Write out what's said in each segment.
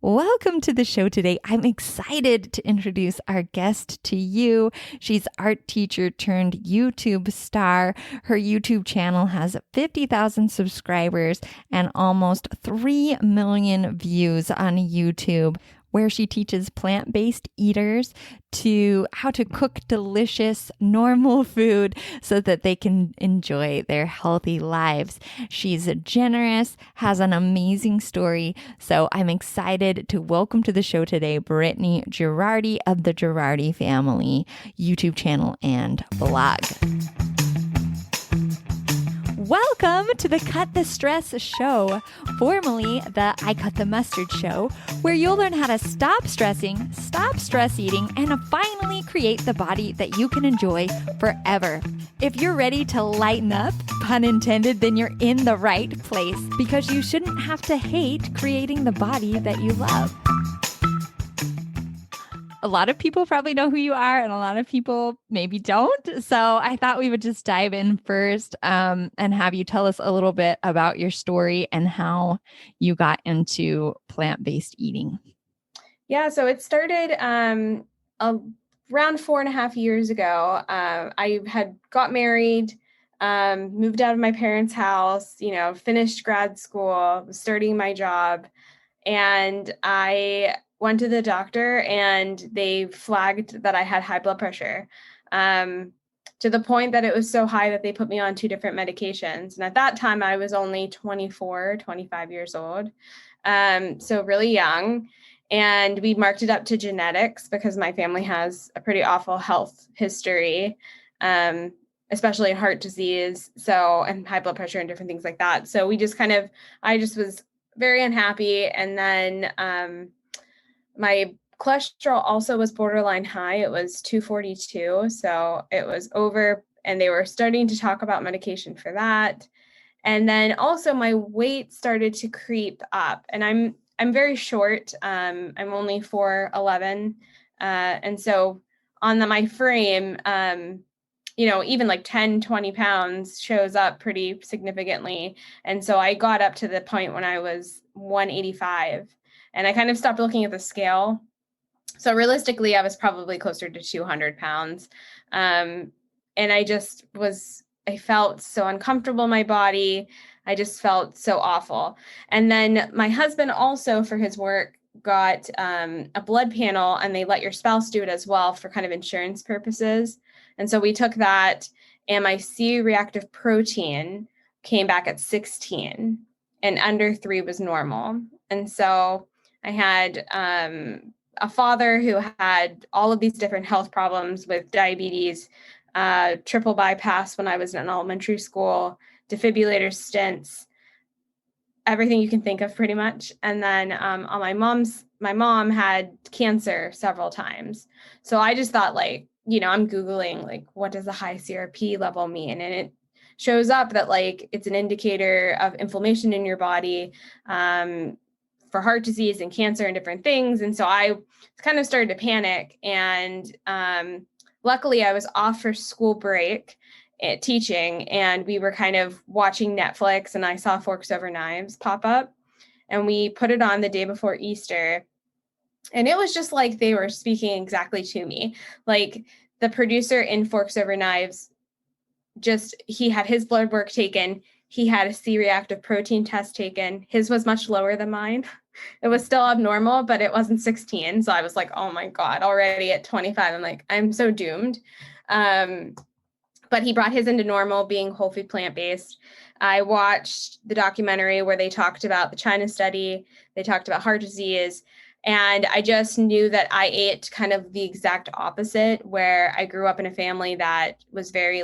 Welcome to the show today. I'm excited to introduce our guest to you. She's art teacher turned YouTube star. Her YouTube channel has 50,000 subscribers and almost 3 million views on YouTube, where she teaches plant-based eaters to how to cook delicious, normal food so that they can enjoy their healthy lives. She's generous, has an amazing story. So I'm excited to welcome to the show today, Brittany Jaroudi of the Jaroudi Family YouTube channel and blog. Welcome to the Cut the Stress Show, formerly the I Cut the Mustard Show, where you'll learn how to stop stressing, stop stress eating, and finally create the body that you can enjoy forever. If you're ready to lighten up, pun intended, then you're in the right place, because you shouldn't have to hate creating the body that you love. A lot of people probably know who you are, and a lot of people maybe don't. So I thought we would just dive in first and have you tell us a little bit about your story and how you got into plant-based eating. Yeah, so it started around 4.5 years ago. I had got married, moved out of my parents' house, finished grad school, was starting my job, and I went to the doctor and they flagged that I had high blood pressure, to the point that it was so high that they put me on 2 different medications. And at that time, I was only 24, 25 years old, so really young. And we marked it up to genetics because my family has a pretty awful health history, especially heart disease, and high blood pressure and different things like that. So I just was very unhappy. And then my cholesterol also was borderline high. It was 242. So it was over, and they were starting to talk about medication for that. And then also my weight started to creep up, and I'm very short. I'm only 4'11". And so on my frame, even like 10, 20 pounds shows up pretty significantly. And so I got up to the point when I was 185, and I kind of stopped looking at the scale. So realistically, I was probably closer to 200 pounds. And I felt so uncomfortable in my body. I just felt so awful. And then my husband also, for his work, got a blood panel, and they let your spouse do it as well for kind of insurance purposes. And so we took that, and my C-reactive protein came back at 16, and under 3 was normal. And so I had a father who had all of these different health problems with diabetes, triple bypass when I was in elementary school, defibrillator stents, everything you can think of pretty much. And then on my mom had cancer several times. So I just thought, I'm Googling, what does a high CRP level mean? And it shows up that it's an indicator of inflammation in your body, for heart disease and cancer and different things. And so I kind of started to panic. And luckily I was off for school break at teaching, and we were kind of watching Netflix, and I saw Forks Over Knives pop up, and we put it on the day before Easter. And it was just like they were speaking exactly to me. Like the producer in Forks Over Knives, he had his blood work taken. He had a C-reactive protein test taken. His was much lower than mine. It was still abnormal, but it wasn't 16. So I was like, oh my God, already at 25, I'm like, I'm so doomed. But he brought his into normal, being whole food plant-based. I watched the documentary where they talked about the China study. They talked about heart disease. And I just knew that I ate kind of the exact opposite, where I grew up in a family that was very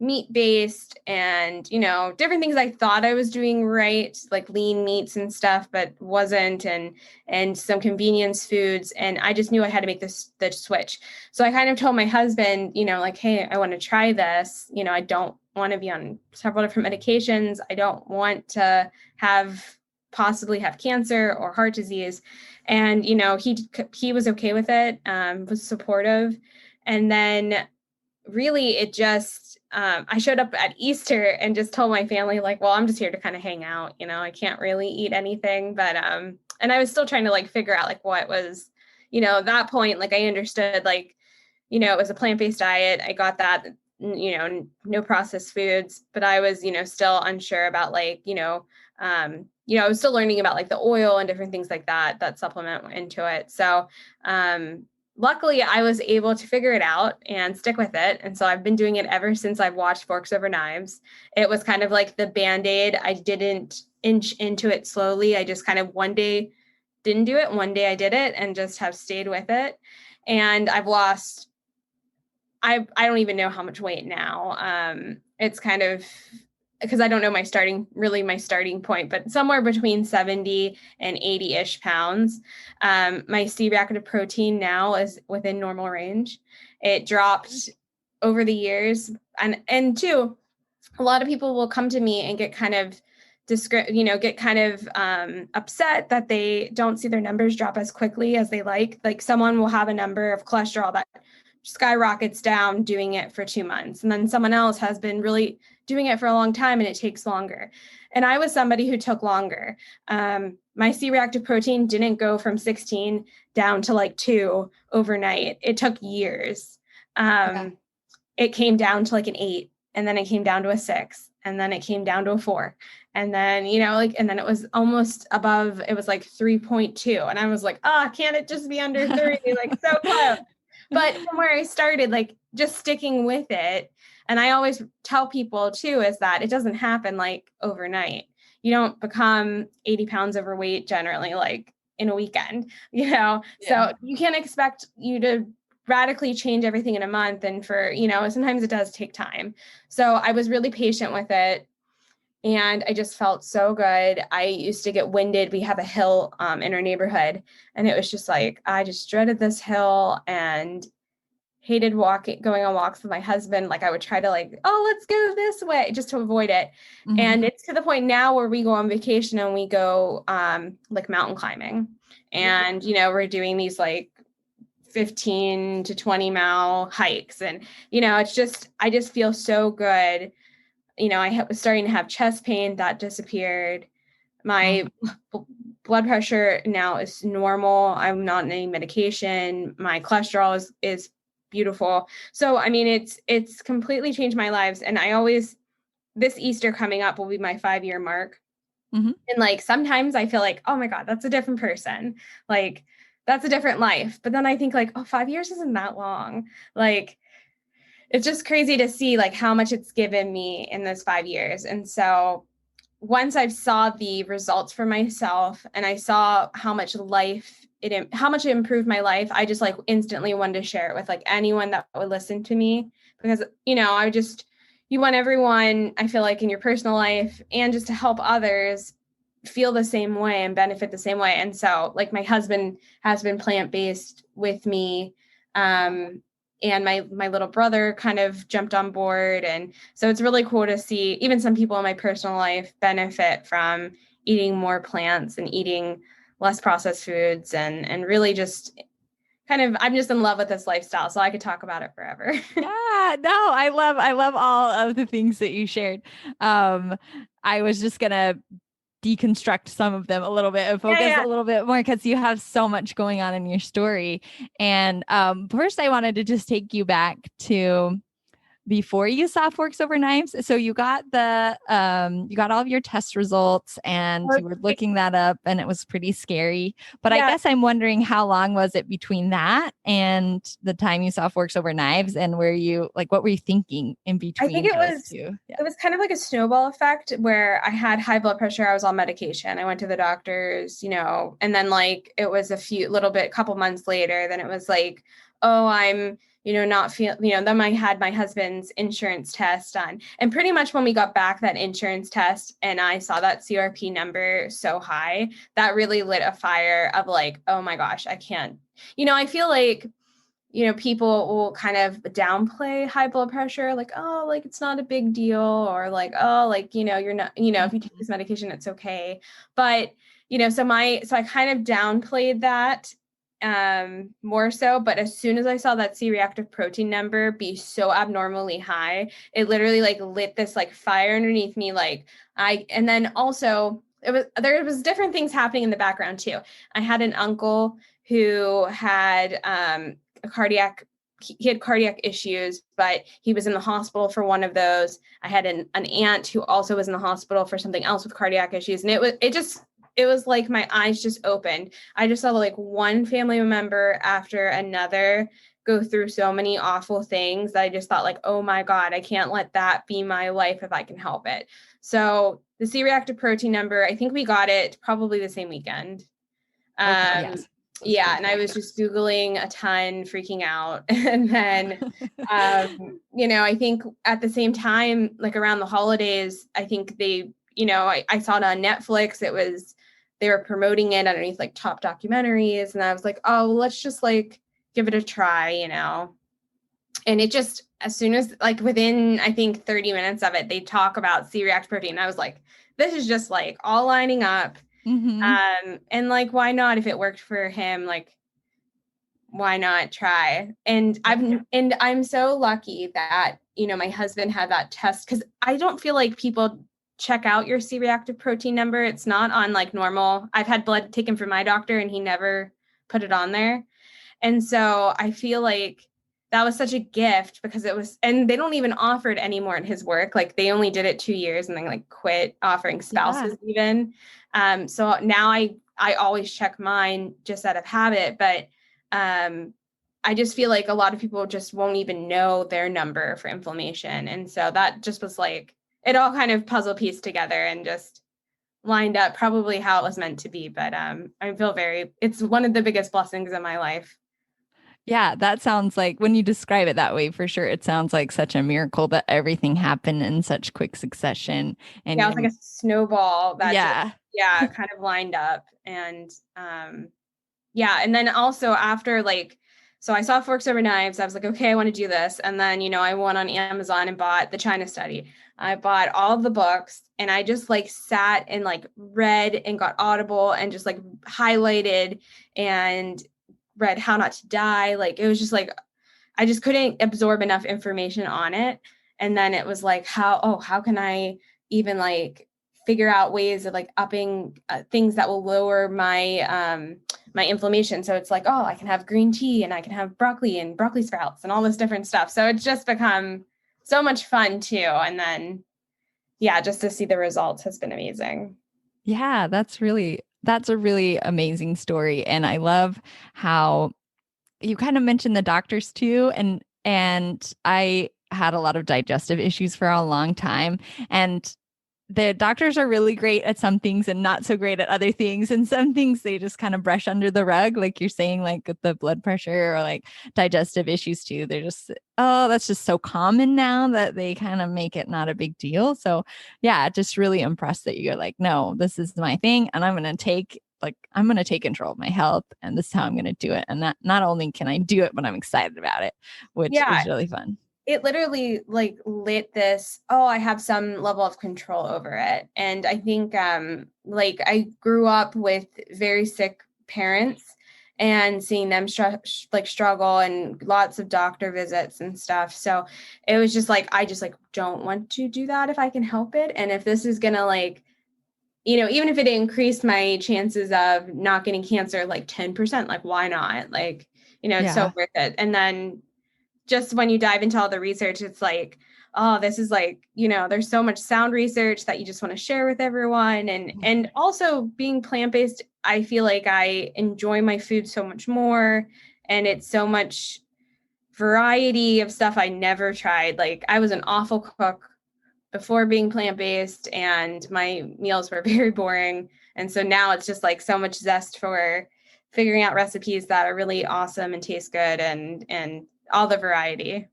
meat-based and, different things I thought I was doing right, like lean meats and stuff, but wasn't, and some convenience foods. And I just knew I had to make the switch. So I kind of told my husband, hey, I want to try this. I don't want to be on several different medications. I don't want to possibly have cancer or heart disease. And, he was okay with it, was supportive. And then really it just, I showed up at Easter and just told my family, well, I'm just here to kind of hang out. I can't really eat anything, but and I was still trying to like figure out like what was, at that point, like I understood like, it was a plant-based diet. I got that, no processed foods, but I was, still unsure about like, I was still learning about like the oil and different things like that supplement into it. So, luckily I was able to figure it out and stick with it. And so I've been doing it ever since I've watched Forks Over Knives. It was kind of like the Band-Aid. I didn't inch into it slowly. I just kind of one day didn't do it. One day I did it and just have stayed with it. And I've lost, I don't even know how much weight now. It's kind of, because I don't know my starting point, but somewhere between 70 and 80-ish pounds. My C-reactive protein now is within normal range. It dropped over the years. And two, a lot of people will come to me and get kind of upset that they don't see their numbers drop as quickly as they like. Like someone will have a number of cholesterol that skyrockets down doing it for 2 months. And then someone else has been really doing it for a long time and it takes longer. And I was somebody who took longer. My C-reactive protein didn't go from 16 down to like 2 overnight. It took years. It came down to like an 8, and then it came down to a 6, and then it came down to a 4. And then, and then it was almost above, it was like 3.2. And I was like, can't it just be under 3? Like so close. But from where I started, like just sticking with it. And I always tell people too, is that it doesn't happen like overnight. You don't become 80 pounds overweight generally like in a weekend, So you can't expect you to radically change everything in a month. And for, sometimes it does take time. So I was really patient with it. And I just felt so good. I used to get winded. We have a hill in our neighborhood. And it was just like, I just dreaded this hill and hated going on walks with my husband. Like I would try to like, let's go this way just to avoid it. Mm-hmm. And it's to the point now where we go on vacation and we go like mountain climbing. And, we're doing these like 15 to 20 mile hikes. And, it's just, I just feel so good. I was starting to have chest pain that disappeared. My blood pressure now is normal. I'm not on any medication. My cholesterol is beautiful. So, I mean, it's completely changed my lives. And this Easter coming up will be my 5-year mark. Mm-hmm. And like, sometimes I feel like, oh my God, that's a different person. Like, that's a different life. But then I think like, 5 years isn't that long. Like, it's just crazy to see like how much it's given me in those 5 years. And so once I saw the results for myself and I saw how much it improved my life, I just like instantly wanted to share it with like anyone that would listen to me, because, you want everyone, I feel like in your personal life and just to help others feel the same way and benefit the same way. And so like my husband has been plant-based with me. And my little brother kind of jumped on board. And so it's really cool to see even some people in my personal life benefit from eating more plants and eating less processed foods and really just I'm just in love with this lifestyle. So I could talk about it forever. Yeah, no, I love all of the things that you shared. I was just going to deconstruct some of them a little bit and focus a little bit more because you have so much going on in your story. And first I wanted to just take you back to before you saw Forks Over Knives. So you got you got all of your test results and you were looking that up and it was pretty scary. But I guess I'm wondering, how long was it between that and the time you saw Forks Over Knives, and what were you thinking in between? I think it was kind of like a snowball effect where I had high blood pressure. I was on medication. I went to the doctors, and then like it was couple months later, then it was like, I'm not feel, then I had my husband's insurance test done. And pretty much when we got back that insurance test and I saw that CRP number so high, that really lit a fire of like, oh my gosh, I can't, I feel like, people will kind of downplay high blood pressure, like, oh, like it's not a big deal, or like, oh, like, you're not, if you take this medication, it's okay. But, so I kind of downplayed that more so. But as soon as I saw that C-reactive protein number be so abnormally high, it literally like lit this like fire underneath me. And then also there was different things happening in the background too. I had an uncle who had he had cardiac issues, but he was in the hospital for one of those. I had an aunt who also was in the hospital for something else with cardiac issues. And it was like my eyes just opened. I just saw like one family member after another go through so many awful things that I just thought like, oh my God, I can't let that be my life if I can help it. So the C-reactive protein number, I think we got it probably the same weekend. Okay, yes. Yeah, and I was just Googling a ton, freaking out. And then, I think at the same time, like around the holidays, I think I saw it on Netflix. They were promoting it underneath like top documentaries. And I was like, oh, let's just like give it a try, And it just, as soon as like within, I think 30 minutes of it, they talk about C-reactive protein. I was like, this is just like all lining up. Mm-hmm. And like, why not? If it worked for him, like, why not try? And I'm so lucky that, my husband had that test, because I don't feel like people check out your C-reactive protein number. It's not on like normal. I've had blood taken from my doctor and he never put it on there. And so I feel like that was such a gift, because and they don't even offer it anymore in his work. Like they only did it 2 years and then like quit offering spouses even. So now I always check mine just out of habit, but I just feel like a lot of people just won't even know their number for inflammation. And so that just was like, it all kind of puzzle pieced together and just lined up probably how it was meant to be. But I feel it's one of the biggest blessings in my life. Yeah, that sounds like, when you describe it that way, for sure, it sounds like such a miracle that everything happened in such quick succession. And Yeah, it was like a snowball that just, yeah. kind of lined up. And yeah. And then also after so I saw Forks Over Knives. I was like, okay, I want to do this. And then, I went on Amazon and bought the China Study. I bought all the books and I just like sat and like read and got Audible and just like highlighted and read How Not to Die. Like it was just like, I just couldn't absorb enough information on it. And then it was like, how can I even like figure out ways of like upping things that will lower my inflammation. So it's like, oh, I can have green tea and I can have broccoli and broccoli sprouts and all this different stuff. So it's just become so much fun too. And then, yeah, just to see the results has been amazing. Yeah, that's a really amazing story. And I love how you kind of mentioned the doctors too. And I had a lot of digestive issues for a long time. And the doctors are really great at some things and not so great at other things. And some things they just kind of brush under the rug, like you're saying, like with the blood pressure or like digestive issues too. They're just, oh, that's just so common now that they kind of make it not a big deal. So yeah, just really impressed that you're like, no, this is my thing. And I'm going to take control of my health, and this is how I'm going to do it. And that not only can I do it, but I'm excited about it, which Yeah, is really fun. it literally like lit this, oh, I have some level of control over it. And I think like I grew up with very sick parents and seeing them struggle and lots of doctor visits and stuff. So it was just like, I just like don't want to do that if I can help it. And if this is gonna like, even if it increased my chances of not getting cancer like 10%, like why not? Like, it's so Yeah. worth it. And then just when you dive into all the research, it's like, oh, this is like, there's so much sound research that you just want to share with everyone. And also being plant-based, I feel like I enjoy my food so much more. And it's so much variety of stuff I never tried. Like I was an awful cook before being plant-based and my meals were very boring. And so now it's just like so much zest for figuring out recipes that are really awesome and taste good and all the variety.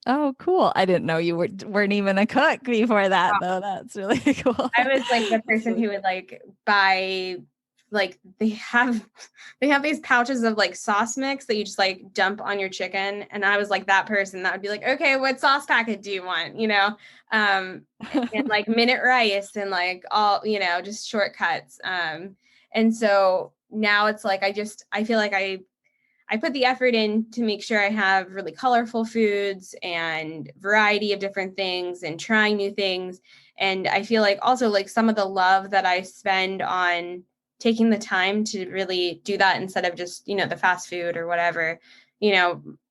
Oh, cool. I didn't know you weren't even a cook before that, though. That's really cool. I was like the That's person really- who would like buy like they have these pouches of like sauce mix that you just like dump on your chicken. And I was like that person that would be like, okay, what sauce packet do you want? And like minute rice and like all, just shortcuts. And so now it's like I feel like I put the effort in to make sure I have really colorful foods and variety of different things and trying new things. And I feel like also like some of the love that I spend on taking the time to really do that instead of just, the fast food or whatever,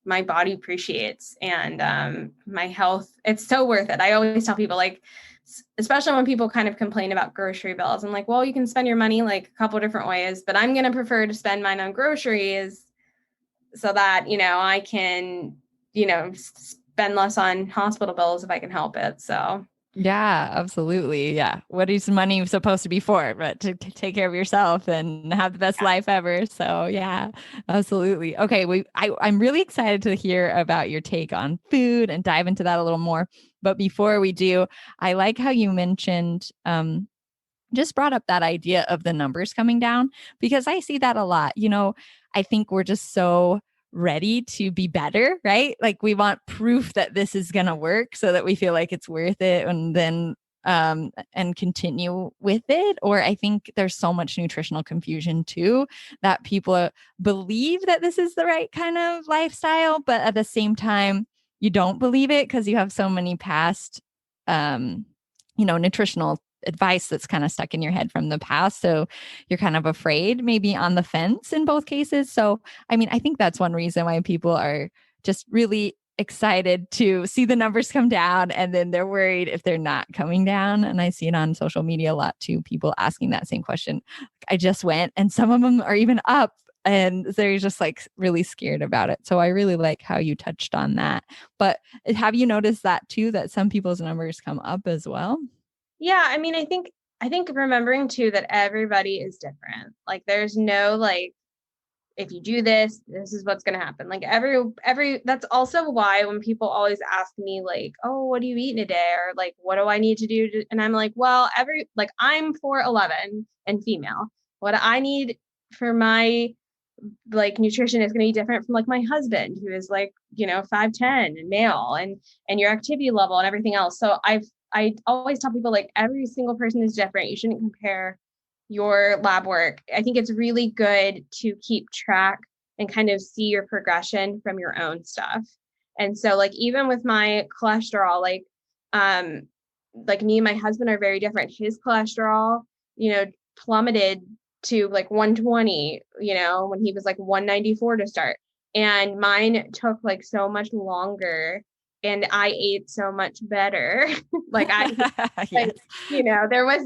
my body appreciates, and my health, it's so worth it. I always tell people, like, especially when people kind of complain about grocery bills, I'm like, well, you can spend your money like a couple different ways, but I'm going to prefer to spend mine on groceries so that, I can, spend less on hospital bills if I can help it. So Yeah, absolutely. Yeah. What is money supposed to be for? But to take care of yourself and have the best life ever. So yeah, absolutely. Okay. I'm really excited to hear about your take on food and dive into that a little more. But before we do, I like how you mentioned, just brought up that idea of the numbers coming down, because I see that a lot. I think we're just so ready to be better, right? Like we want proof that this is going to work so that we feel like it's worth it, and then and continue with it. Or I think there's so much nutritional confusion too, that people believe that this is the right kind of lifestyle, but at the same time you don't believe it because you have so many past nutritional advice that's kind of stuck in your head from the past. So you're kind of afraid, maybe on the fence in both cases. So, I mean, I think that's one reason why people are just really excited to see the numbers come down, and then they're worried if they're not coming down. And I see it on social media a lot too, people asking that same question. I just went, and some of them are even up, and they're just like really scared about it. So I really like how you touched on that. But have you noticed that too, that some people's numbers come up as well? yeah, I mean, I think remembering too that everybody is different. Like there's no like, if you do this, this is what's going to happen. Like every that's also why when people always ask me like, oh, what do you eat in a day? Or like, what do I need to do? And I'm like, well, I'm 4'11" and female. What I need for my like nutrition is going to be different from like my husband, who is like, 5'10" and male, and your activity level and everything else. So I always tell people like every single person is different. You shouldn't compare your lab work. I think it's really good to keep track and kind of see your progression from your own stuff. And so like even with my cholesterol, like me and my husband are very different. His cholesterol, plummeted to like 120, when he was like 194 to start. And mine took like so much longer, and I ate so much better. like I Yes.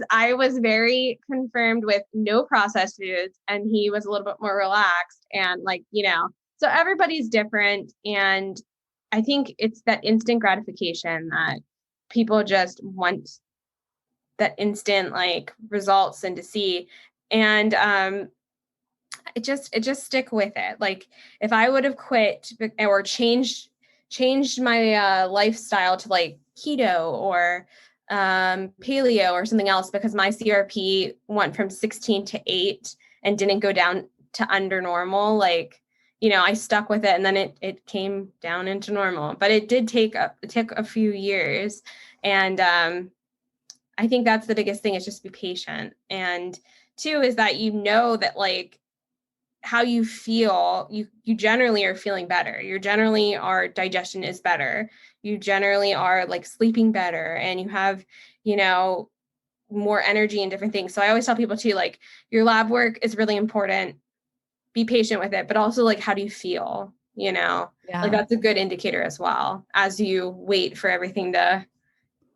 I was very confirmed with no processed foods, and he was a little bit more relaxed, and so everybody's different. And I think it's that instant gratification that people just want, that instant like results and to see. And it just stick with it. Like if I would have quit or changed my lifestyle to like keto or paleo or something else, because my CRP went from 16 to 8 and didn't go down to under normal, like I stuck with it, and then it came down into normal. But it took a few years. And I think that's the biggest thing, is just be patient. And two is that that like how you feel, you generally are feeling better. You generally, our digestion is better. You generally are like sleeping better, and you have, more energy and different things. So I always tell people too, like your lab work is really important. Be patient with it, but also like how do you feel? Like Yeah. that's a good indicator as well, as you wait for everything to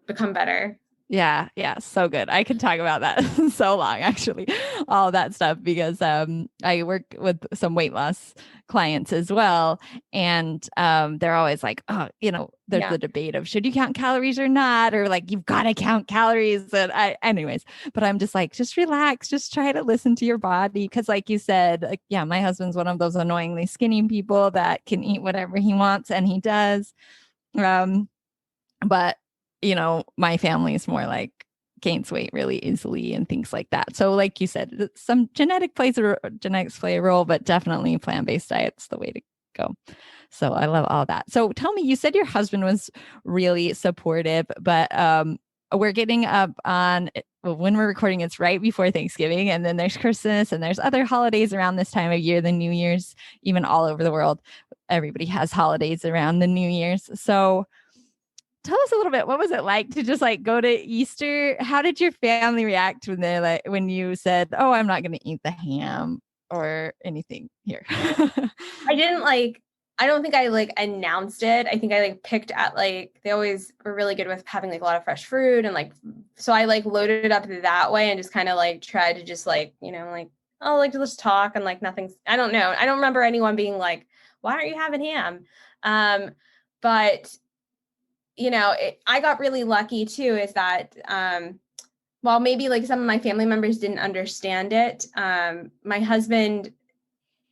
become better. Yeah, yeah, so good. I could talk about that so long, actually, all that stuff, because I work with some weight loss clients as well, and they're always like, oh, there's Yeah. the debate of should you count calories or not, or like you've got to count calories. And anyways, but I'm just like, just relax, just try to listen to your body, because like you said, like, yeah, my husband's one of those annoyingly skinny people that can eat whatever he wants, and he does. But my family is more like gains weight really easily and things like that. So like you said, some genetics play a role, but definitely plant-based diet's the way to go. So I love all that. So tell me, you said your husband was really supportive, but we're getting up on, well, when we're recording, it's right before Thanksgiving. And then there's Christmas and there's other holidays around this time of year, the New Year's, even all over the world. Everybody has holidays around the New Year's. So tell us a little bit, what was it like to just like go to Easter? How did your family react when they like when you said, "Oh, I'm not going to eat the ham or anything here"? I didn't like, I don't think I like announced it. I think I like picked at like, they always were really good with having like a lot of fresh fruit and like, so I like loaded it up that way and just kind of like tried to just like, like, oh, like let's talk and like nothing's, I don't know. I don't remember anyone being like, why aren't you having ham? But I got really lucky too, is that, while maybe like some of my family members didn't understand it, my husband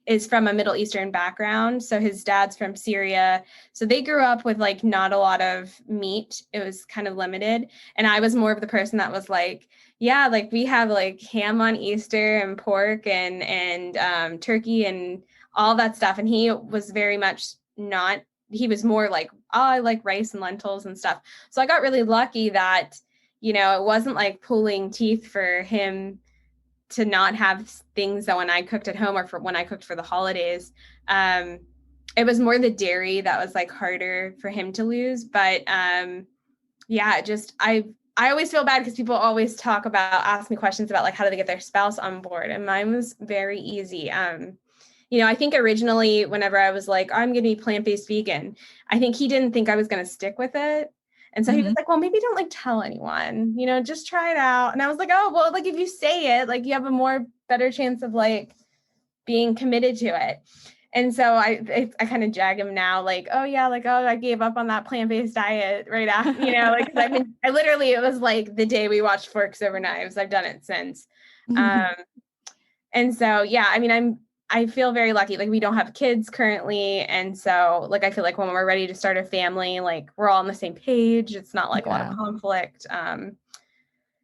is from a Middle Eastern background. So his dad's from Syria. So they grew up with like not a lot of meat. It was kind of limited. And I was more of the person that was like, yeah, like we have like ham on Easter and pork and turkey and all that stuff. And he was very much not, he was more like, oh, I like rice and lentils and stuff. So I got really lucky that, it wasn't like pulling teeth for him to not have things that when I cooked at home or for when I cooked for the holidays. It was more the dairy that was like harder for him to lose. But yeah, just I always feel bad because people always ask me questions about like how do they get their spouse on board, and mine was very easy. I think originally whenever I was like, I'm going to be plant-based vegan, I think he didn't think I was going to stick with it. And so he was like, well, maybe don't like tell anyone, just try it out. And I was like, oh, well, like if you say it, like you have a better chance of like being committed to it. And so I kind of jag him now, like, oh yeah, like, oh, I gave up on that plant-based diet right after, like, I literally, it was like the day we watched Forks Over Knives. I've done it since. And so, yeah, I mean, I feel very lucky. Like we don't have kids currently. And so like, I feel like when we're ready to start a family, like we're all on the same page. It's not like a lot of conflict. And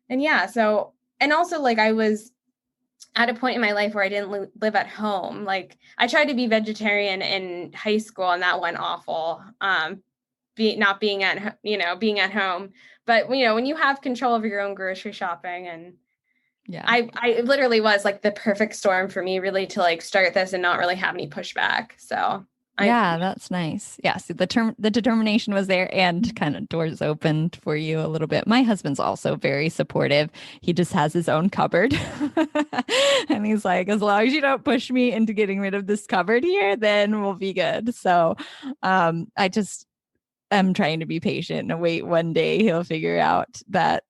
yeah, so, and also like I was at a point in my life where I didn't live at home. Like I tried to be vegetarian in high school and that went awful. Not being being at home, but when you have control over your own grocery shopping and yeah, I literally was like the perfect storm for me really to like start this and not really have any pushback. So that's nice. Yeah. So the determination was there and kind of doors opened for you a little bit. My husband's also very supportive. He just has his own cupboard. And he's like, as long as you don't push me into getting rid of this cupboard here, then we'll be good. So I just am trying to be patient and wait one day he'll figure out that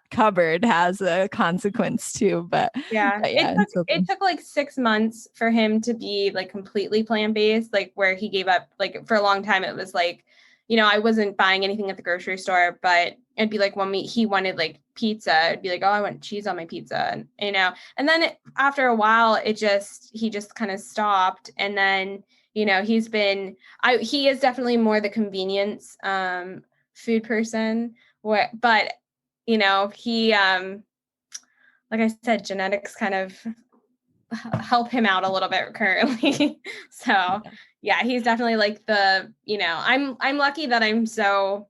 cupboard has a consequence too. But yeah, it took like 6 months for him to be like completely plant-based, like where he gave up. Like for a long time it was like, I wasn't buying anything at the grocery store, but it'd be like when he wanted like pizza, it'd be like, oh, I want cheese on my pizza, and then after a while he just kind of stopped. And then he is definitely more the convenience food person, but he like I said, genetics kind of help him out a little bit currently. So yeah, he's definitely like I'm lucky that I'm so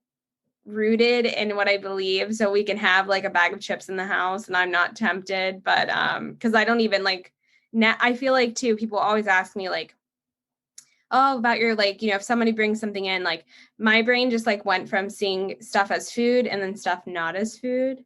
rooted in what I believe, so we can have like a bag of chips in the house and I'm not tempted. But because I don't even like now, I feel like too, people always ask me like, oh, about your like, if somebody brings something in, like my brain just like went from seeing stuff as food and then stuff not as food.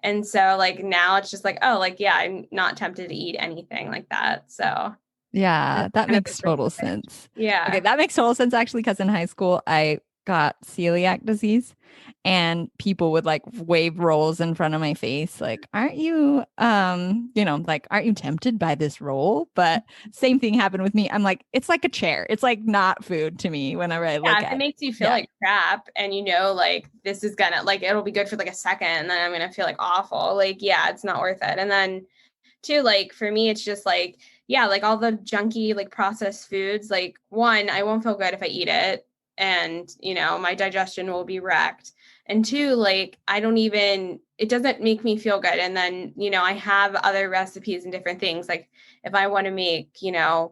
And so like now it's just like, oh, like, yeah, I'm not tempted to eat anything like that. So yeah, that makes total sense. Yeah. Okay, that makes total sense actually, because in high school I got celiac disease and people would like wave rolls in front of my face like, aren't you like, aren't you tempted by this roll? But same thing happened with me. I'm like, it's like a chair. It's like not food to me whenever I look at it. It makes you feel like crap and like this is gonna like, it'll be good for like a second and then I'm gonna feel like awful. Like, yeah, it's not worth it. And then too, like for me, it's just like, yeah, like all the junky, like processed foods, like one, I won't feel good if I eat it. And, my digestion will be wrecked. And two, like, it doesn't make me feel good. And then, I have other recipes and different things. Like if I want to make, if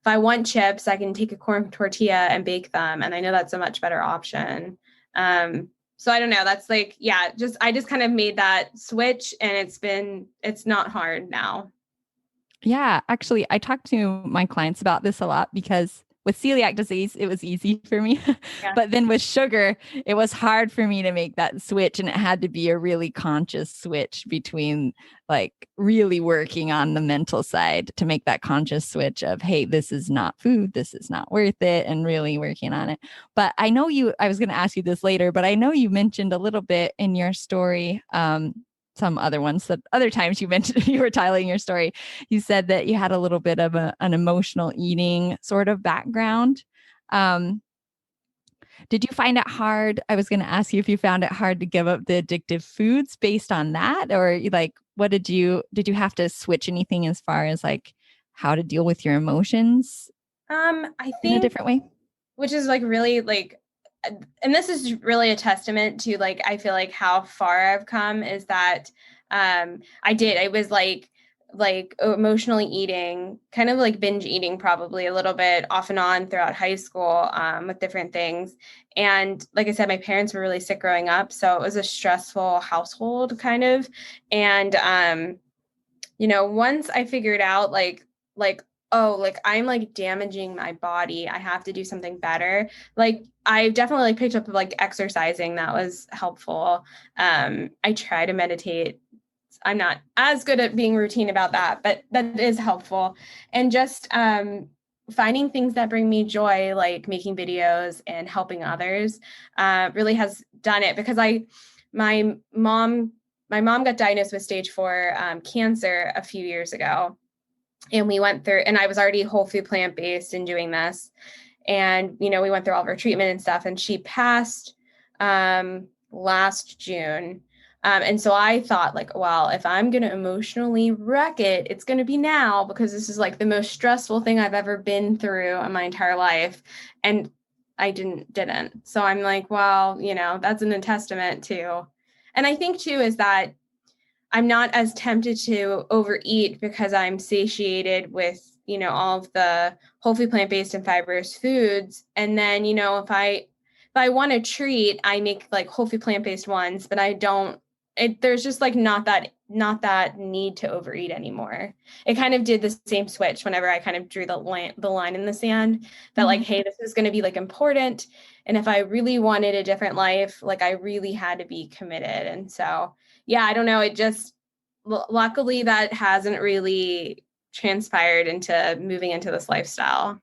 I want chips, I can take a corn tortilla and bake them. And I know that's a much better option. So I don't know. That's like, yeah, I just kind of made that switch, and it's not hard now. Yeah, actually, I talk to my clients about this a lot because with celiac disease, it was easy for me. Yeah. But then with sugar, it was hard for me to make that switch. And it had to be a really conscious switch between like really working on the mental side to make that conscious switch of, hey, this is not food, this is not worth it, and really working on it. But I was going to ask you this later, but I know you mentioned a little bit in your story. Some other ones that other times you mentioned you were telling your story, you said that you had a little bit of an emotional eating sort of background. Um, did you find it hard? I was going to ask you if you found it hard to give up the addictive foods based on that, or like, what did you have to switch anything as far as like how to deal with your emotions I in a think, different way? which is like really like, and this is really a testament to like, I feel like how far I've come is that, I was like emotionally eating, kind of like binge eating, probably a little bit off and on throughout high school, with different things. And like I said, my parents were really sick growing up. So it was a stressful household kind of. And, once I figured out like, oh, like I'm like damaging my body, I have to do something better. Like I definitely like picked up like exercising. That was helpful. I try to meditate. I'm not as good at being routine about that, but that is helpful. And just finding things that bring me joy, like making videos and helping others, really has done it, because my mom my mom got diagnosed with stage 4 cancer a few years ago. And we went through, and I was already whole food plant based and doing this. And, we went through all of her treatment and stuff, and she passed last June. And so I thought, like, well, if I'm going to emotionally wreck it, it's going to be now, because this is like the most stressful thing I've ever been through in my entire life. And I didn't. So I'm like, well, that's an testament to. And I think too is that I'm not as tempted to overeat because I'm satiated with, all of the whole food plant-based and fibrous foods. And then, if I want a treat, I make like whole food plant-based ones, but I don't there's just like not that need to overeat anymore. It kind of did the same switch whenever I kind of drew the line in the sand that like, hey, this is going to be like important. And if I really wanted a different life, like I really had to be committed. And so, yeah, I don't know. It just, luckily that hasn't really transpired into moving into this lifestyle.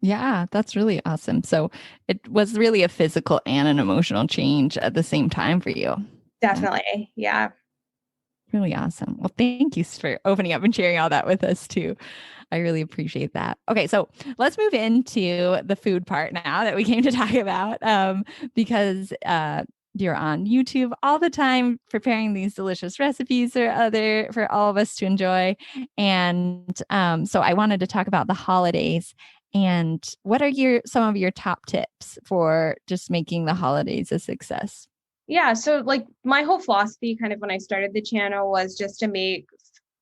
Yeah, that's really awesome. So it was really a physical and an emotional change at the same time for you. Yeah. Definitely. Yeah. Really awesome. Well, thank you for opening up and sharing all that with us too. I really appreciate that. Okay, so let's move into the food part now that we came to talk about, because you're on YouTube all the time preparing these delicious recipes for all of us to enjoy. And so I wanted to talk about the holidays. And what are some of your top tips for just making the holidays a success? Yeah. So like my whole philosophy kind of when I started the channel was just to make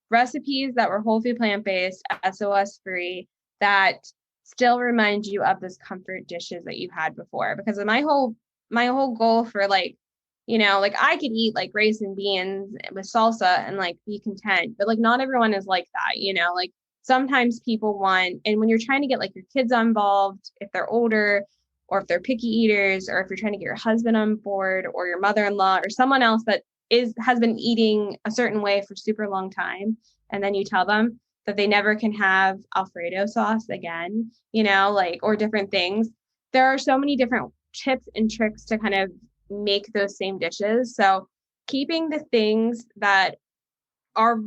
recipes that were whole food plant-based, SOS free, that still remind you of those comfort dishes that you've had before. Because my whole goal for like, like I could eat like rice and beans with salsa and like be content, but like not everyone is like that, like sometimes people want, and when you're trying to get like your kids involved, if they're older, or if they're picky eaters, or if you're trying to get your husband on board or your mother-in-law or someone else that has been eating a certain way for super long time, and then you tell them that they never can have Alfredo sauce again, like, or different things. There are so many different tips and tricks to kind of make those same dishes. So keeping the things that are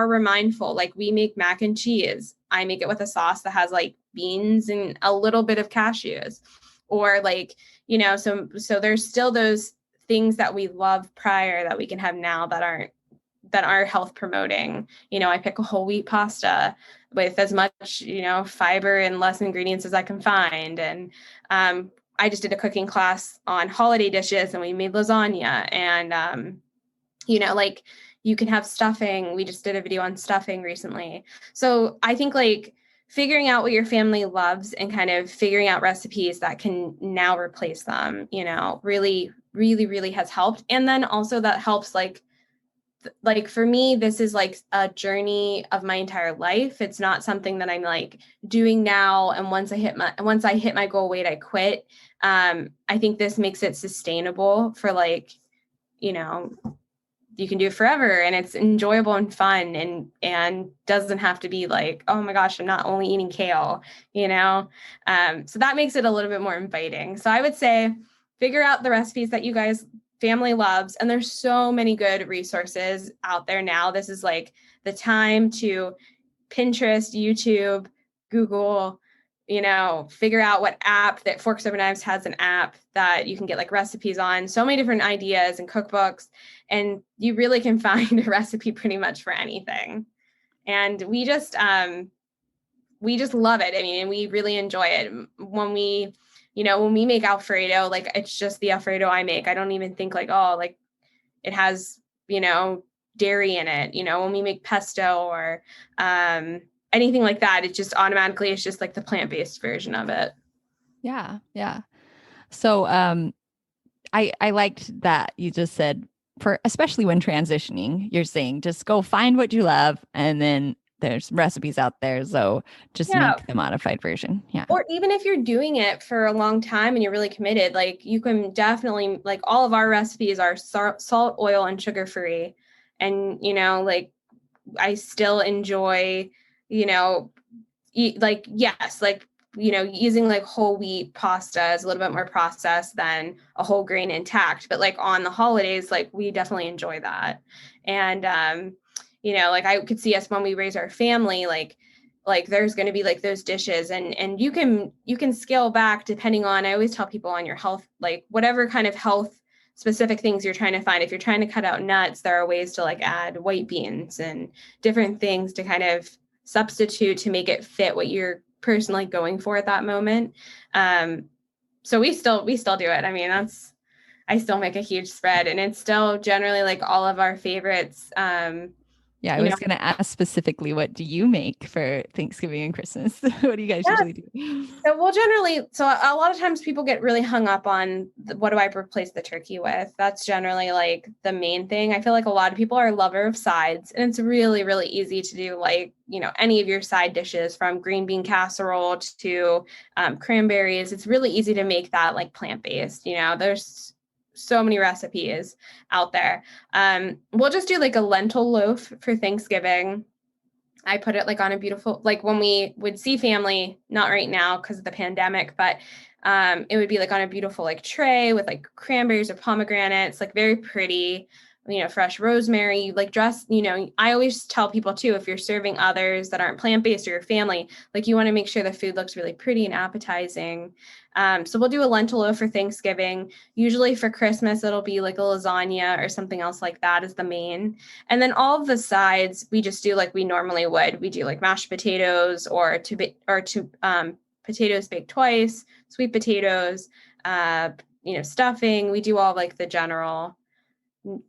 remindful, like we make mac and cheese. I make it with a sauce that has like beans and a little bit of cashews, or like, so there's still those things that we love prior that we can have now that are health promoting. I pick a whole wheat pasta with as much, fiber and less ingredients as I can find. And I just did a cooking class on holiday dishes, and we made lasagna, and like you can have stuffing. We just did a video on stuffing recently. So I think like figuring out what your family loves and kind of figuring out recipes that can now replace them, really, really, really has helped. And then also that helps like for me, this is like a journey of my entire life. It's not something that I'm like doing now. And once I hit my goal weight, I quit. I think this makes it sustainable for like, you can do it forever, and it's enjoyable and fun, and doesn't have to be like, oh my gosh, I'm not only eating kale, so that makes it a little bit more inviting. So I would say figure out the recipes that you guys family loves, and there's so many good resources out there now. This is like the time to Pinterest, YouTube, Google, figure out what app. That Forks Over Knives has an app that you can get like recipes on, so many different ideas and cookbooks, and you really can find a recipe pretty much for anything. And we just love it. I mean, we really enjoy it. When we make Alfredo, like it's just the Alfredo I make. I don't even think like, oh, like it has, dairy in it. When we make pesto or anything like that, it just automatically is just like the plant-based version of it. Yeah. Yeah. So I liked that you just said, for especially when transitioning, you're saying just go find what you love, and then there's recipes out there. So just make the modified version. Yeah. Or even if you're doing it for a long time and you're really committed, like you can definitely, like all of our recipes are salt, oil, and sugar free. And, like I still enjoy, like, yes, like, using like whole wheat pasta is a little bit more processed than a whole grain intact. But like on the holidays, like we definitely enjoy that. And, like I could see us when we raise our family, like there's going to be like those dishes, and you can scale back depending on, I always tell people, on your health, like whatever kind of health specific things you're trying to find. If you're trying to cut out nuts, there are ways to like add white beans and different things to kind of substitute to make it fit what you're personally going for at that moment. So we still do it. I mean, I still make a huge spread, and it's still generally like all of our favorites. Yeah, I was going to ask specifically, what do you make for Thanksgiving and Christmas? What do you guys usually do? So a lot of times people get really hung up on what do I replace the turkey with? That's generally like the main thing. I feel like a lot of people are a lover of sides, and it's really, really easy to do like, any of your side dishes, from green bean casserole to cranberries. It's really easy to make that like plant-based. There's so many recipes out there. We'll just do like a lentil loaf for Thanksgiving. I put it like on a beautiful, like when we would see family, not right now because of the pandemic, but it would be like on a beautiful like tray with like cranberries or pomegranates, like very pretty, fresh rosemary, like dress, I always tell people too, if you're serving others that aren't plant-based or your family, like you want to make sure the food looks really pretty and appetizing. So we'll do a lentil loaf for Thanksgiving. Usually for Christmas, it'll be like a lasagna or something else like that as the main. And then all of the sides, we just do like we normally would. We do like mashed potatoes or potatoes baked twice, sweet potatoes, stuffing. We do all like the general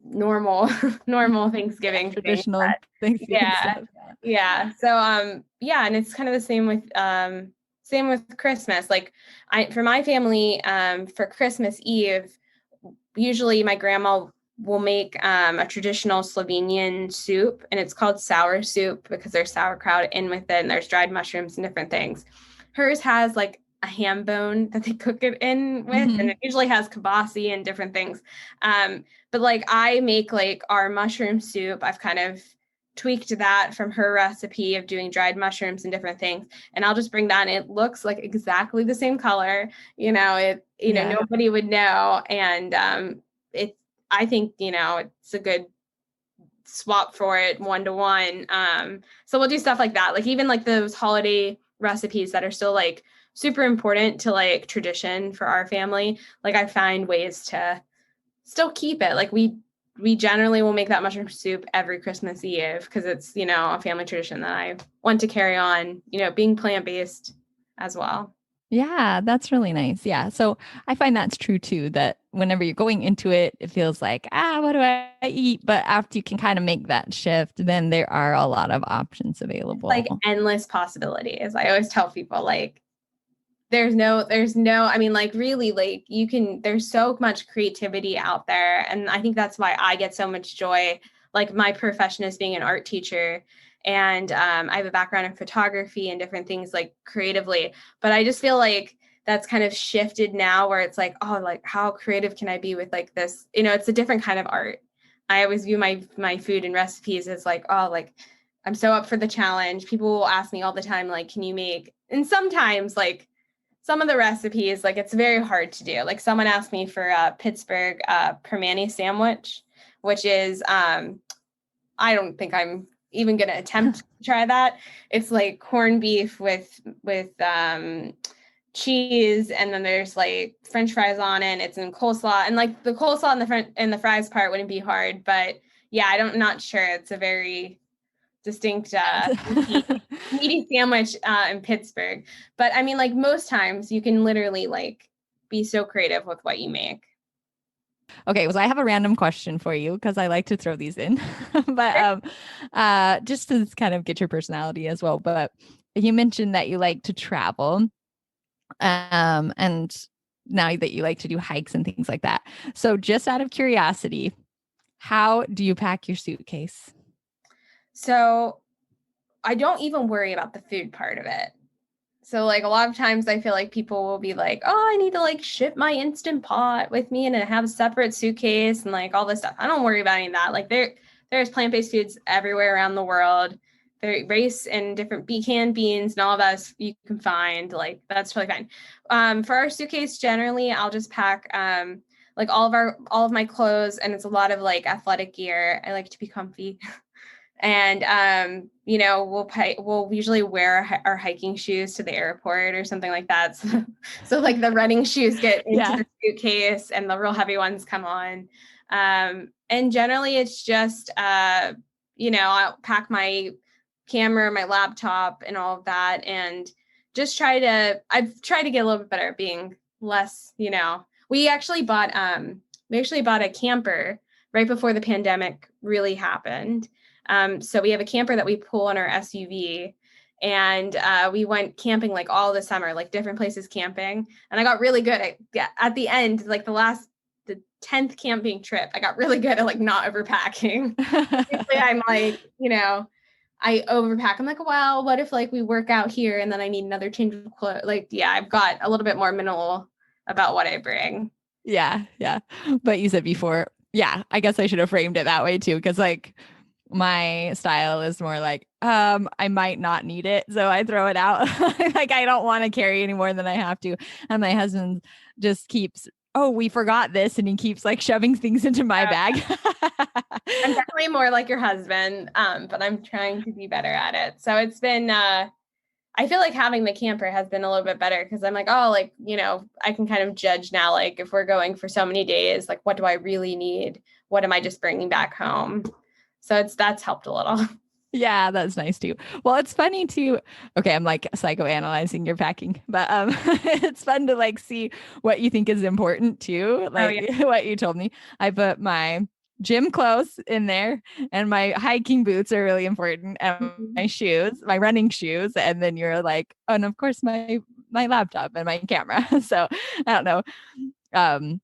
normal Thanksgiving traditional Thanksgiving stuff. Yeah. So and it's kind of the same with Christmas. Like for my family, for Christmas Eve, usually my grandma will make a traditional Slovenian soup, and it's called sour soup because there's sauerkraut in with it, and there's dried mushrooms and different things. Hers has like a ham bone that they cook it in with, and it usually has kibasi and different things. But like I make like our mushroom soup, I've kind of tweaked that from her recipe of doing dried mushrooms and different things, and I'll just bring that, and it looks like exactly the same color. Nobody would know, and I think it's a good swap for it 1-to-1. So we'll do stuff like that, like even like those holiday recipes that are still like super important to like tradition for our family. Like I find ways to still keep it. Like we generally will make that mushroom soup every Christmas Eve because it's, a family tradition that I want to carry on, being plant-based as well. Yeah, that's really nice. Yeah. So I find that's true too, that whenever you're going into it, it feels like, what do I eat? But after you can kind of make that shift, then there are a lot of options Like available. endless possibilities. I always tell people like I mean, like really, like there's so much creativity out there. And I think that's why I get so much joy. Like my profession is being an art teacher. And I have a background in photography and different things like creatively. But I just feel like that's kind of shifted now where it's like, oh, like how creative can I be with like this? It's a different kind of art. I always view my food and recipes as like, oh, like I'm so up for the challenge. People will ask me all the time, like, can you make, and sometimes like some of the recipes, like it's very hard to do. Like someone asked me for a Pittsburgh permane sandwich, which is I don't think I'm even gonna attempt to try that. It's like corned beef with cheese, and then there's like French fries on it. And it's in coleslaw, and like the coleslaw and the fries part wouldn't be hard, but yeah, I'm not sure. It's a very distinct meaty sandwich in Pittsburgh. But I mean, like most times you can literally like be so creative with what you make. Okay, so I have a random question for you because I like to throw these in, but just to kind of get your personality as well. But you mentioned that you like to travel, and now that you like to do hikes and things like that. So, just out of curiosity, how do you pack your suitcase? So I don't even worry about the food part of it. So like a lot of times I feel like people will be like, oh, I need to like ship my Instant Pot with me and have a separate suitcase and like all this stuff. I don't worry about any of that. Like there's plant-based foods everywhere around the world. There rice and different canned beans and all of that you can find. Like that's totally fine. For our suitcase, generally I'll just pack like all of my clothes, and it's a lot of like athletic gear. I like to be comfy. And we'll usually wear our hiking shoes to the airport or something like that, so like the running shoes get into the suitcase and the real heavy ones come on, and generally it's just I'll pack my camera, my laptop and all of that, and just I've tried to get a little bit better at being less, we actually bought a camper right before the pandemic really happened. So we have a camper that we pull on our SUV, and we went camping like all the summer, like different places camping. And I got really good at the end, like the 10th camping trip, I got really good at like not overpacking. Usually I'm like, I overpack. I'm like, well, what if like we work out here and then I need another change of clothes? Like, yeah, I've got a little bit more minimal about what I bring. Yeah, yeah. But you said before, yeah, I guess I should have framed it that way too, because like my style is more like, I might not need it, so I throw it out. Like I don't want to carry any more than I have to. And my husband just keeps, oh, we forgot this, and he keeps like shoving things into my bag. I'm definitely more like your husband, but I'm trying to be better at it. So it's been I feel like having the camper has been a little bit better because I'm like, oh, like, I can kind of judge now, like if we're going for so many days, like what do I really need? What am I just bringing back home? So that's helped a little. Yeah, that's nice too. Well, it's funny too. Okay, I'm like psychoanalyzing your packing, but it's fun to like see what you think is important too. Like what you told me. I put my gym clothes in there, and my hiking boots are really important, and my shoes, my running shoes, and then you're like, oh, and of course my laptop and my camera. So I don't know.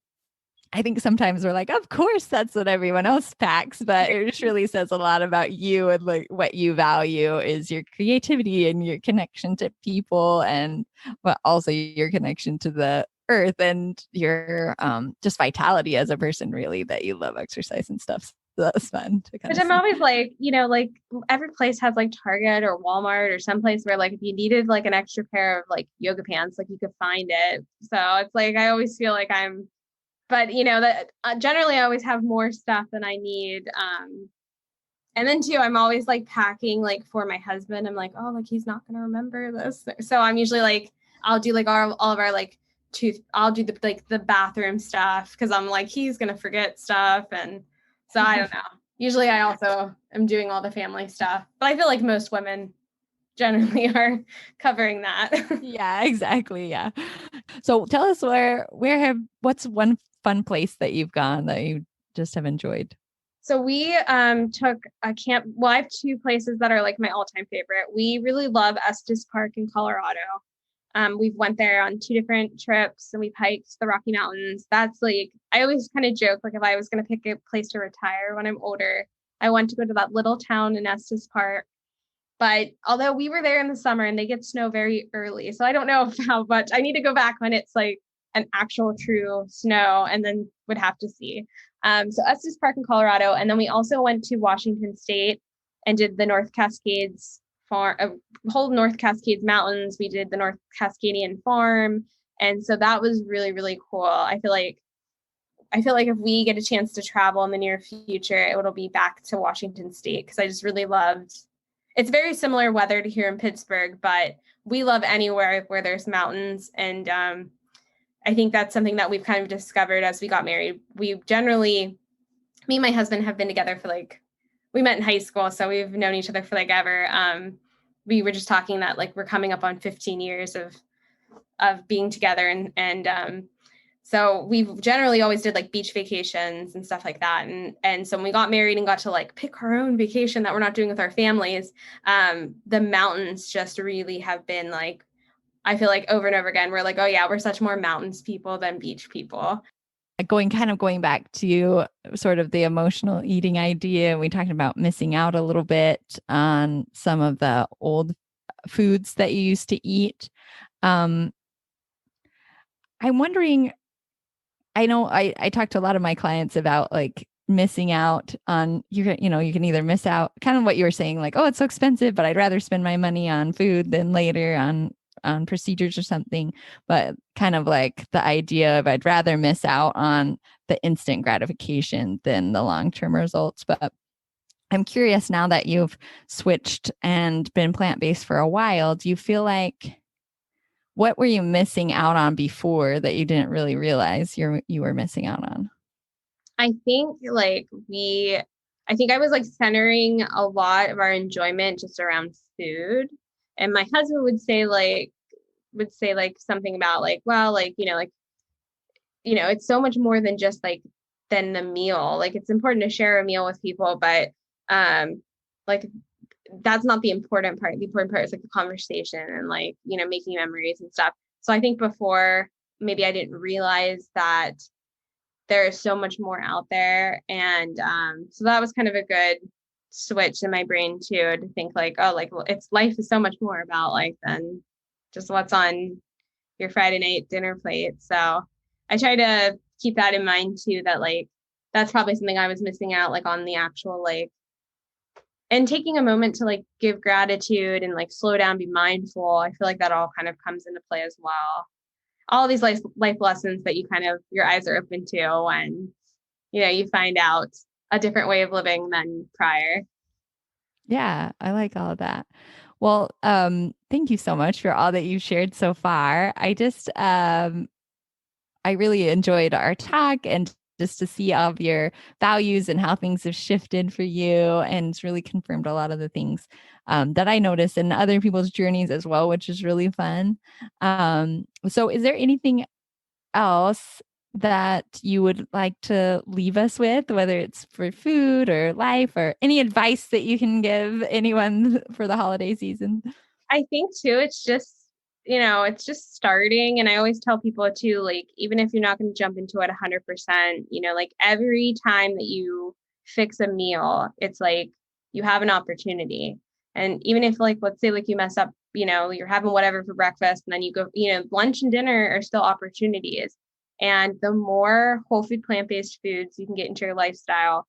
I think sometimes we're like, of course, that's what everyone else packs, but it just really says a lot about you, and like what you value is your creativity and your connection to people, and but also your connection to the earth and your just vitality as a person, really, that you love exercise and stuff. So that was fun to kind Which of I'm see. always like, like every place has like Target or Walmart or someplace where like if you needed like an extra pair of like yoga pants, like you could find it. So it's like I always feel like but that generally I always have more stuff than I need. And then too, I'm always like packing like for my husband. I'm like, oh, like he's not gonna remember this. So I'm usually like, I'll do like all of our like I'll do the bathroom stuff because I'm like he's gonna forget stuff, and so I don't know. Usually I also am doing all the family stuff, but I feel like most women generally are covering that. Yeah, exactly. Yeah. So tell us what's one fun place that you've gone that you just have enjoyed? So we took a camp. Well, I have two places that are like my all-time favorite. We really love Estes Park in Colorado. We've went there on two different trips and we've hiked the Rocky Mountains. That's like, I always kind of joke, like if I was going to pick a place to retire when I'm older, I want to go to that little town in Estes Park. But although we were there in the summer and they get snow very early, so I don't know how much. I need to go back when it's like an actual true snow and then would have to see. So Estes Park in Colorado. And then we also went to Washington State and did the North Cascades farm, whole North Cascades Mountains. We did the North Cascadian Farm. And so that was really, really cool. I feel like if we get a chance to travel in the near future, it'll be back to Washington State because I just really loved. It's very similar weather to here in Pittsburgh, but we love anywhere where there's mountains. And I think that's something that we've kind of discovered as we got married. We generally, me and my husband have been together for like, we met in high school, so we've known each other for like ever. We were just talking that like we're coming up on 15 years of being together, and so we've generally always did like beach vacations and stuff like that. And so when we got married and got to like pick our own vacation that we're not doing with our families, the mountains just really have been like, I feel like over and over again, we're like, oh yeah, we're such more mountains people than beach people. Going back to sort of the emotional eating idea, we talked about missing out a little bit on some of the old foods that you used to eat. I'm wondering, I know I talked to a lot of my clients about like missing out on, you can either miss out, kind of what you were saying, like, oh, it's so expensive, but I'd rather spend my money on food than later on procedures or something. But kind of like the idea of I'd rather miss out on the instant gratification than the long-term results. But I'm curious, now that you've switched and been plant-based for a while, do you feel like, what were you missing out on before that you didn't really realize you were missing out on? I think I think I was like centering a lot of our enjoyment just around food. And my husband would say something about like, well, it's so much more than just like than the meal. Like it's important to share a meal with people, but like that's not the important part. The important part is like the conversation and like, making memories and stuff. So I think before maybe I didn't realize that there is so much more out there. And so that was kind of a good switch in my brain too, to think like, oh, like, well, it's life is so much more about like than just what's on your Friday night dinner plate. So I try to keep that in mind too, that like, that's probably something I was missing out like on the actual like, and taking a moment to like give gratitude and like slow down, be mindful. I feel like that all kind of comes into play as well. All these life lessons that you kind of, your eyes are open to when, you find out a different way of living than prior. Yeah, I like all of that. Well, thank you so much for all that you've shared so far. I really enjoyed our talk, and just to see all of your values and how things have shifted for you. And it's really confirmed a lot of the things that I noticed in other people's journeys as well, which is really fun. So is there anything else that you would like to leave us with, whether it's for food or life, or any advice that you can give anyone for the holiday season? I think too, it's just starting. And I always tell people too, like, even if you're not going to jump into it 100%, like every time that you fix a meal, it's like you have an opportunity. And even if like, let's say like you mess up, you're having whatever for breakfast and then you go, lunch and dinner are still opportunities. And the more whole food, plant-based foods you can get into your lifestyle,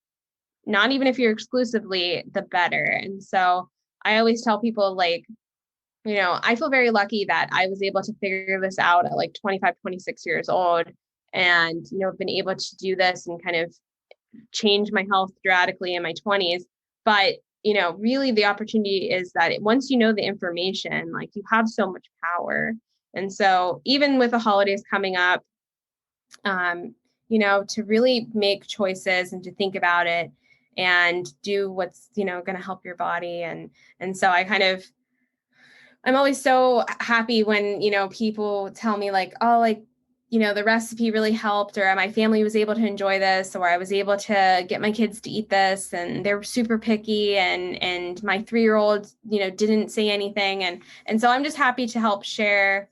not even if you're exclusively, the better. And so I always tell people like, I feel very lucky that I was able to figure this out at like 25, 26 years old and, been able to do this and kind of change my health dramatically in my 20s. But, really the opportunity is that once you know the information, like you have so much power. And so even with the holidays coming up, to really make choices and to think about it and do what's, going to help your body. And so I'm always so happy when, people tell me like, oh, like, the recipe really helped, or my family was able to enjoy this, or I was able to get my kids to eat this, and they're super picky, and my 3-year-old, didn't say anything. And so I'm just happy to help share,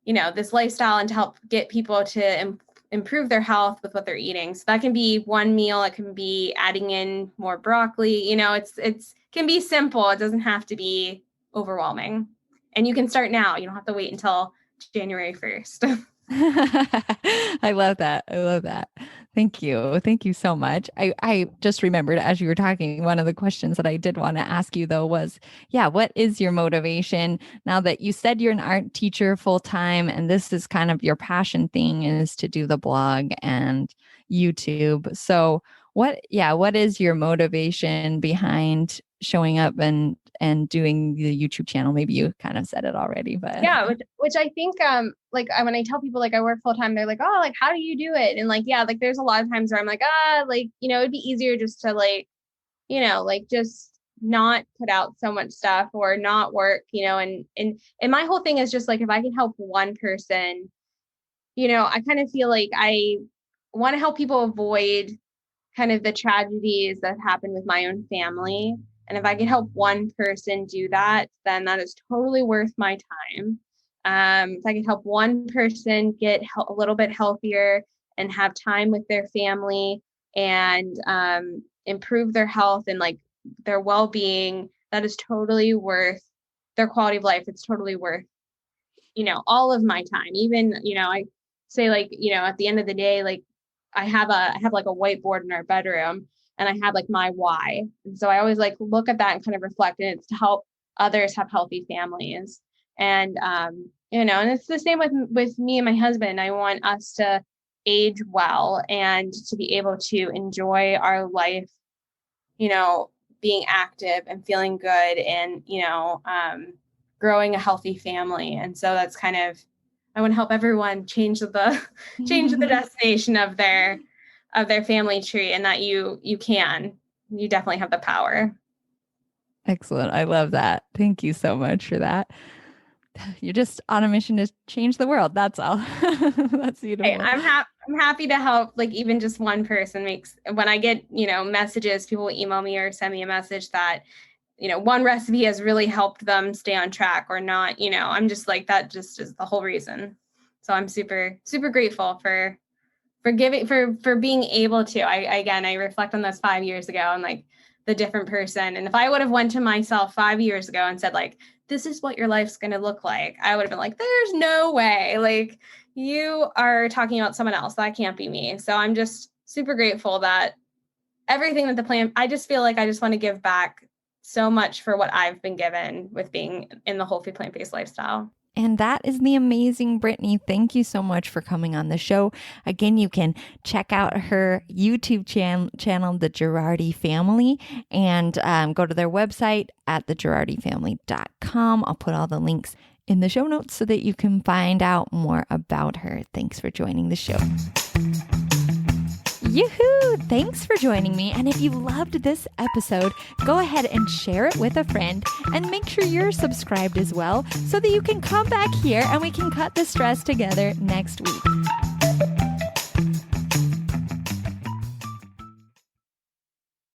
this lifestyle and to help get people to improve their health with what they're eating. So that can be one meal. It can be adding in more broccoli. It's can be simple. It doesn't have to be overwhelming. And you can start now. You don't have to wait until January 1st. I love that. I love that. Thank you. Thank you so much. I just remembered as you were talking, one of the questions that I did want to ask you though was, what is your motivation now that you said you're an art teacher full time and this is kind of your passion thing is to do the blog and YouTube. So what is your motivation behind showing up and doing the YouTube channel? Maybe you kind of said it already, but yeah, which I think, when I tell people I work full time, they're like, oh, how do you do it? And there's a lot of times where I'm like, it'd be easier just to just not put out so much stuff or not work, and my whole thing is just if I can help one person, I kind of feel like I want to help people avoid kind of the tragedies that happened with my own family. And if I can help one person do that, then that is totally worth my time. If I can help one person get a little bit healthier and have time with their family and improve their health and their well-being, that is totally worth their quality of life. It's totally worth, all of my time. Even, I say at the end of the day, I have a whiteboard in our bedroom and I have my why. And so I always look at that and kind of reflect, and it's to help others have healthy families. And, and it's the same with me and my husband. I want us to age well and to be able to enjoy our life, being active and feeling good and, growing a healthy family. And so that's kind of, I want to help everyone change the destination of their family tree, and that you definitely have the power. Excellent. I love that. Thank you so much for that. You're just on a mission to change the world. That's all. That's beautiful. Hey, I'm happy to help. Even just one person when I get, messages, people will email me or send me a message that, one recipe has really helped them stay on track or not, I'm just that just is the whole reason. So I'm super, super grateful for giving, for being able to, I reflect on those 5 years ago and the different person. And if I would have went to myself 5 years ago and said this is what your life's going to look like, I would have been there's no way, you are talking about someone else. That can't be me. So I'm just super grateful that everything that the plan, I just feel I just want to give back so much for what I've been given with being in the whole food plant-based lifestyle. And that is the amazing Brittany. Thank you so much for coming on the show. Again, you can check out her YouTube channel, The Jaroudi Family, and go to their website at thejaroudifamily.com. I'll put all the links in the show notes so that you can find out more about her. Thanks for joining the show. Yoo-hoo! Thanks for joining me. And if you loved this episode, go ahead and share it with a friend and make sure you're subscribed as well so that you can come back here and we can cut the stress together next week.